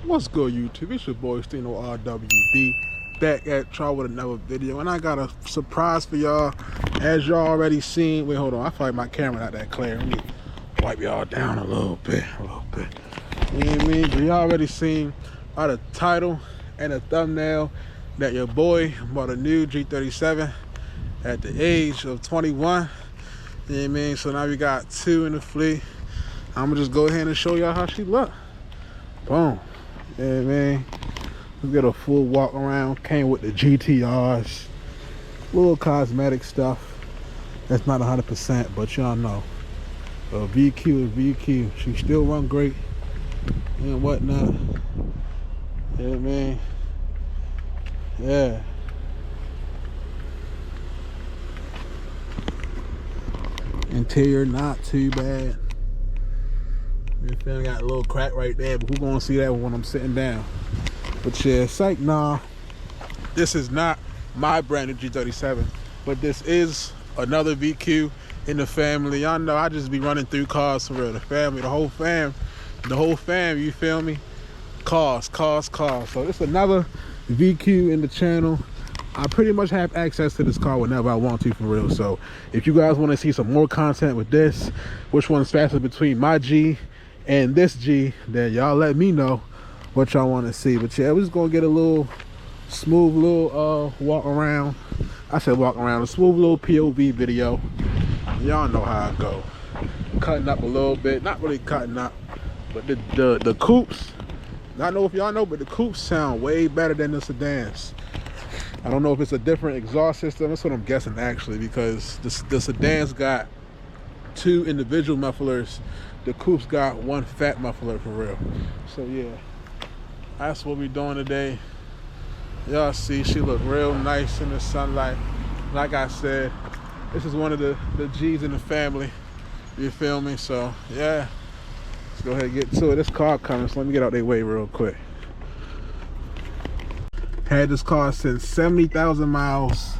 What's good, YouTube? It's your boy STINO RWD, back at y'all with another video, and I got a surprise for y'all. As y'all already seen, wait, hold on, I feel like my camera not that clear. Let me wipe y'all down a little bit. You know what I mean? But y'all already seen by the title and the thumbnail that your boy bought a new G37 at the age of 21. You know what I mean? So now we got two in the fleet. I'm gonna just go ahead and show y'all how she look. Boom. Yeah, man. We got a full walk around. Came with the GTRs. Little cosmetic stuff. That's not 100%, but y'all know. VQ is VQ. She still run great and whatnot. Yeah, man. Yeah. Interior not too bad. You feel me? Got a little crack right there, but who gonna see that when I'm sitting down? But yeah, psych, nah. This is not my brand new G37, but this is another VQ in the family. Y'all know I just be running through cars for real. The family, the whole fam, you feel me? Cars. So this is another VQ in the channel. I pretty much have access to this car whenever I want to, for real. So if you guys want to see some more content with this, which one's faster between my G and this G, then y'all let me know what y'all want to see. But yeah, we're just gonna get a little smooth little walk around. I said walk around, a smooth little POV video. Y'all know how I go. Cutting up a little bit, not really cutting up, but the coupes, I don't know if y'all know, but the coupes sound way better than the sedans. I don't know if it's a different exhaust system. That's what I'm guessing actually, because the sedans got two individual mufflers. The coupes got one fat muffler, for real. So yeah, that's what we're doing today. Y'all see she look real nice in the sunlight. Like I said, this is one of the G's in the family. You feel me? So yeah, let's go ahead and get to it. This car coming, so let me get out their way real quick. Had this car since 70,000 miles,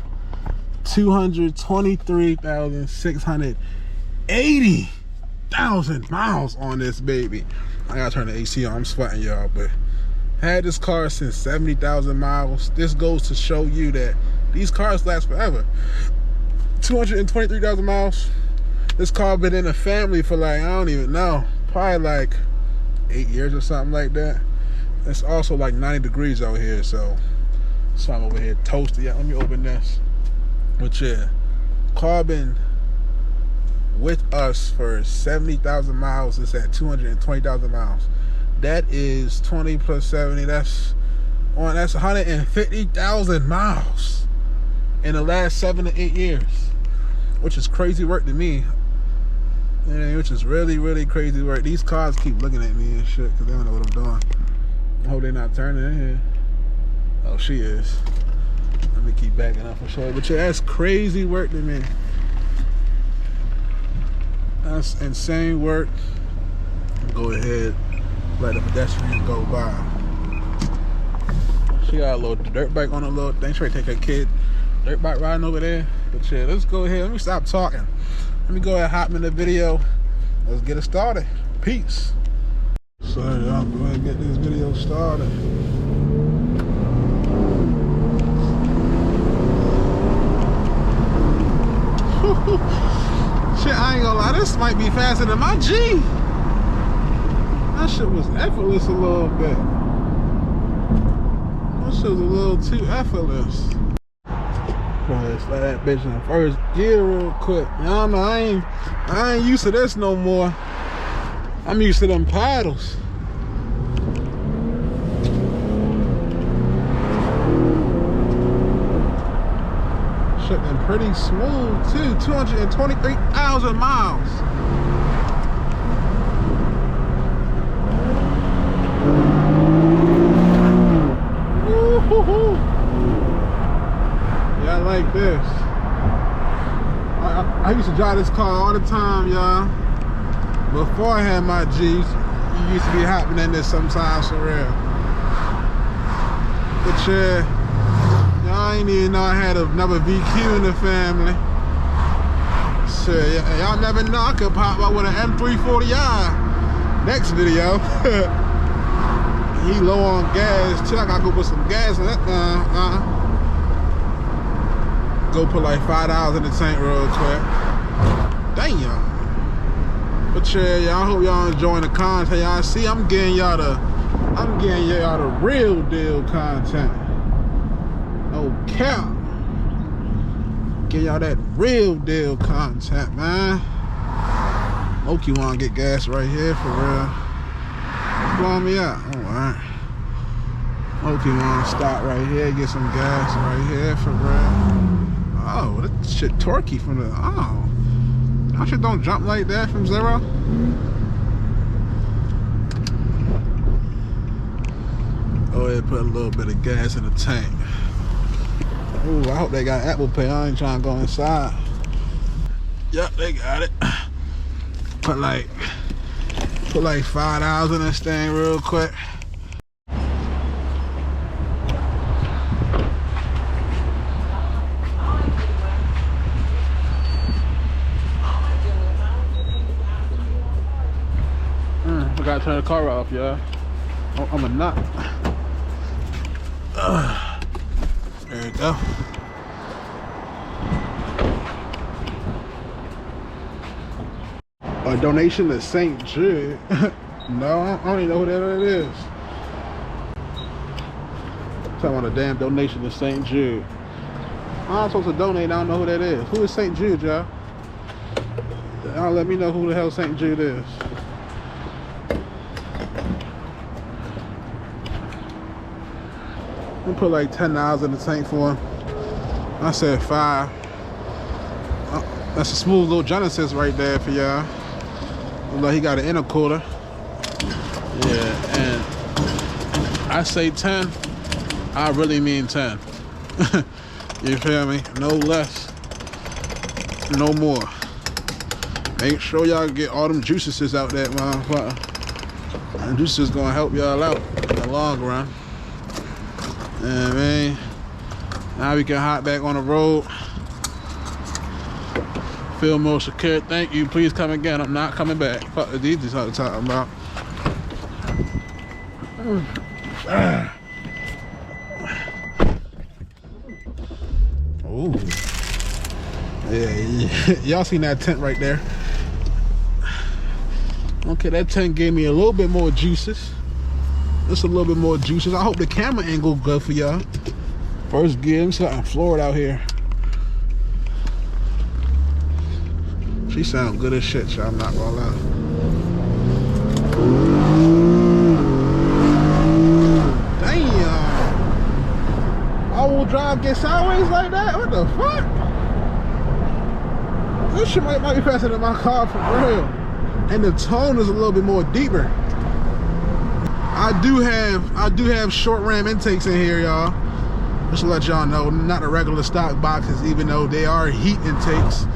223,680,000 miles on this baby. I gotta turn the AC on, I'm sweating y'all, but had this car since 70,000 miles. This goes to show you that these cars last forever. 223,000 miles. This car been in the family for like, I don't even know, probably like 8 years or something like that. It's also like 90 degrees out here, so I'm over here toasted. Yeah, let me open this. But yeah, car been with us for 70,000 miles. It's at 220,000 miles. That is 20 plus 70. That's 150,000 miles in the last 7 to 8 years, which is crazy work to me. Which is really, really crazy work. These cars keep looking at me and shit because they don't know what I'm doing. I hope they're not turning in here. Oh, she is. Let me keep backing up for sure. But yeah, that's crazy work to me. That's insane work. Go ahead, let the pedestrian go by. She got a little dirt bike on a little thing. She take her kid dirt bike riding over there. But yeah, let's go ahead. Let me stop talking. Let me go ahead and hop in the video. Let's get it started. Peace. So y'all go ahead and get this video started. Shit, I ain't gonna lie, this might be faster than my G. That shit was effortless a little bit. That shit was a little too effortless. Go ahead, slide that bitch in first gear real quick. Y'all know I ain't used to this no more. I'm used to them paddles. Shit been pretty smooth too. 223,000 miles. Woo-hoo-hoo. Yeah, I like this. I used to drive this car all the time, y'all. Before I had my G's, you used to be hopping in this sometimes for real. But yeah, y'all ain't even know I had another VQ in the family. So y'all never know, I could pop up with an M340i next video. He low on gas too. I gotta go put some gas in that. Go put like $5 in the tank real quick. Damn. But yeah, y'all, hope y'all enjoying the content. Y'all see, I'm getting y'all the real deal content. No cap. Get y'all that real deal content, man. Loki wanna get gas right here for real. Blow me out. Alright. Loki wanna stop right here, get some gas right here for real. Oh, that shit torquey from the that shit don't jump like that from 0. Oh yeah, put a little bit of gas in the tank. Ooh, I hope they got Apple Pay. I ain't trying to go inside. Yep, they got it. Put like $5 in this thing real quick. I gotta turn the car off, y'all. Oh, I'm a nut. There we go. A donation to St. Jude. No, I don't even know who that is. Talking about a damn donation to St. Jude. I'm supposed to donate, I don't know who that is. Who is St. Jude, y'all? Y'all let me know who the hell St. Jude is. We put like $10 in the tank for him. I said 5. That's a smooth little Genesis right there for y'all. Look like he got an intercooler. Yeah, and I say 10. I really mean 10. You feel me? No less, no more. Make sure y'all get all them juices out there, motherfucker. And juices gonna help y'all out in the long run. Yeah, man. Now we can hop back on the road. Feel more secure. Thank you. Please come again. I'm not coming back. Fuck the these are talking about. Oh. Yeah. Y'all seen that tent right there? Okay, that tent gave me a little bit more juices. Just a little bit more juices. I hope the camera angle good for y'all. First gear, I'm starting Florida out here. She sound good as shit, y'all. I'm not gonna lie. Damn. All-wheel drive get sideways like that? What the fuck? This shit might be faster than my car for real. And the tone is a little bit more deeper. I do have short ram intakes in here, y'all. Just to let y'all know, not the regular stock boxes, even though they are heat intakes.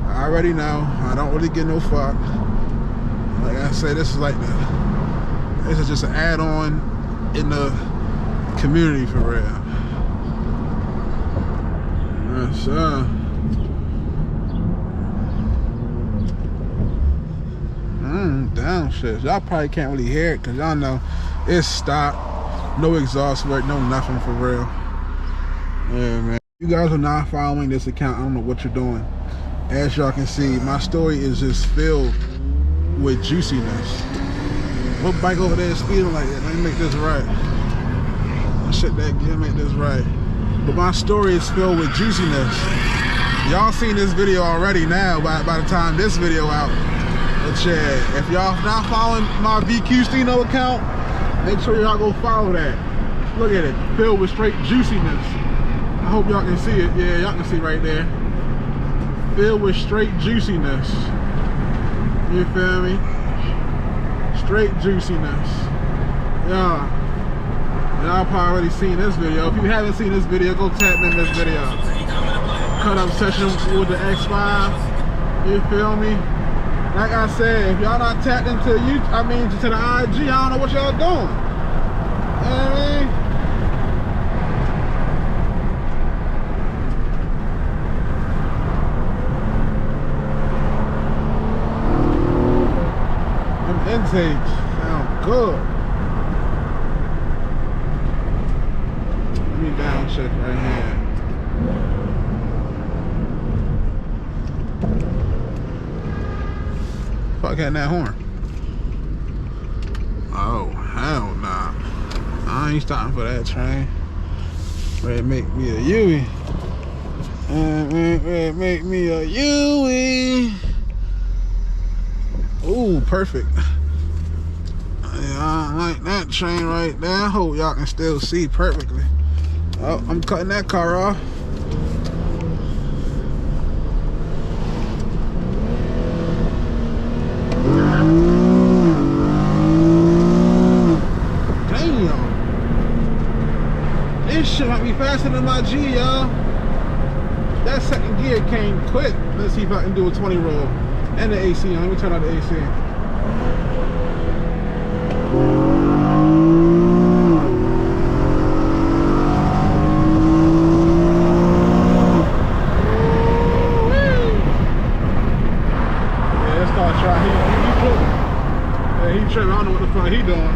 I already know. I don't really get no fuck. Like I say, this is just an add-on in the community for real. Yes, sir. Down shit. Y'all probably can't really hear it because y'all know it's stopped. No exhaust work, no nothing for real. Yeah, man. You guys are not following this account. I don't know what you're doing. As y'all can see, my story is just filled with juiciness. What bike over there is speeding like that? Let me make this right. Shit that gear, make this right. But my story is filled with juiciness. Y'all seen this video already now by the time this video out. But yeah, if y'all not following my VQ STINO account, make sure y'all go follow that. Look at it, filled with straight juiciness. I hope y'all can see it. Yeah, y'all can see right there. Filled with straight juiciness. You feel me? Straight juiciness. Yeah. Y'all probably already seen this video. If you haven't seen this video, go tap in this video. Cut up session with the X5. You feel me? Like I said, if y'all not tapped into to the IG, I don't know what y'all doing. You know what I intakes sound good. Let me down check right here. Fuck had that horn. Oh, hell nah. I ain't stopping for that train. Ready to make me a Yui. Ready to make me a Yui. Ooh, perfect. Yeah, I like that train right there. I hope y'all can still see perfectly. Oh, I'm cutting that car off. Damn. This shit might be faster than my G, y'all. That second gear came quick. Let's see if I can do a 20 roll. And the AC on. Let me turn on the AC. Yeah, let's start trying. He tripping. Yeah, he tripping. I don't know what the fuck he doing.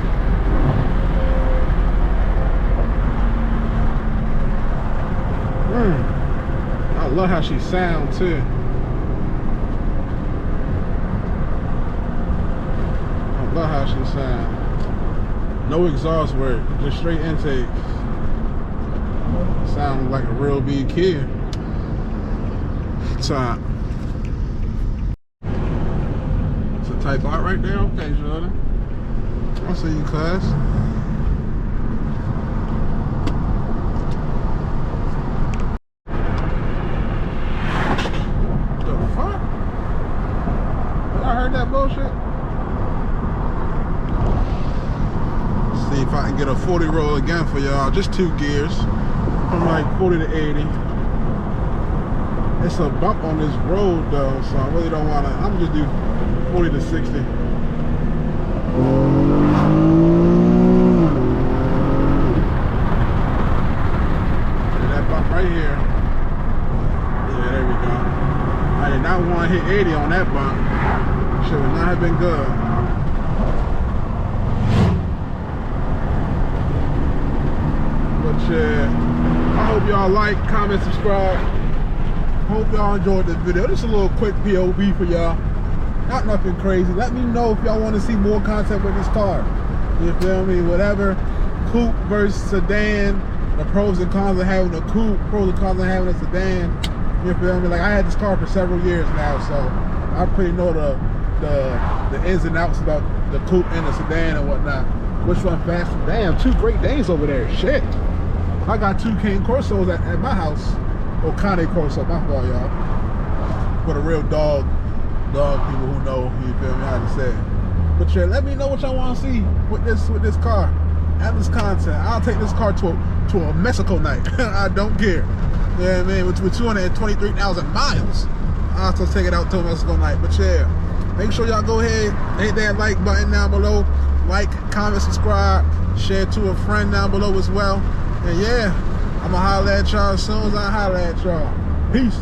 I love how she sounds too. Love how she sounds. No exhaust work, just straight intake. Sound like a real big kid. Top. It's a Type R right there. Okay, Jordan. I'll see you, class. The fuck? I heard that bullshit. See if I can get a 40 roll again for y'all. Just 2 gears from like 40 to 80. It's a bump on this road though, so I really don't want to. I'm gonna just do 40 to 60. And that bump right here. Yeah, there we go. I did not want to hit 80 on that bump. Should not have been good. Yeah, I hope y'all like, comment, subscribe. Hope y'all enjoyed this video. Just a little quick POV for y'all. Not nothing crazy. Let me know if y'all want to see more content with this car. You feel me? Whatever. Coupe versus sedan. The pros and cons of having a coupe. Pros and cons of having a sedan. You feel me? Like I had this car for several years now, so I pretty know the ins and outs about the coupe and the sedan and whatnot. Which one faster? Damn, 2 Great Danes over there. Shit. I got 2 Cane Corsos at my house. Or Cane Corso, my fault, y'all. For the real dog people who know, you feel me, how to say it. But yeah, let me know what y'all want to see with this car. Add this content. I'll take this car to a Mexico night. I don't care. Yeah, man, with 223,000 miles. I'll still take it out to a Mexico night. But yeah, make sure y'all go ahead, hit that like button down below. Like, comment, subscribe, share to a friend down below as well. And yeah, I'ma holler at y'all as soon as I holler at y'all. Peace.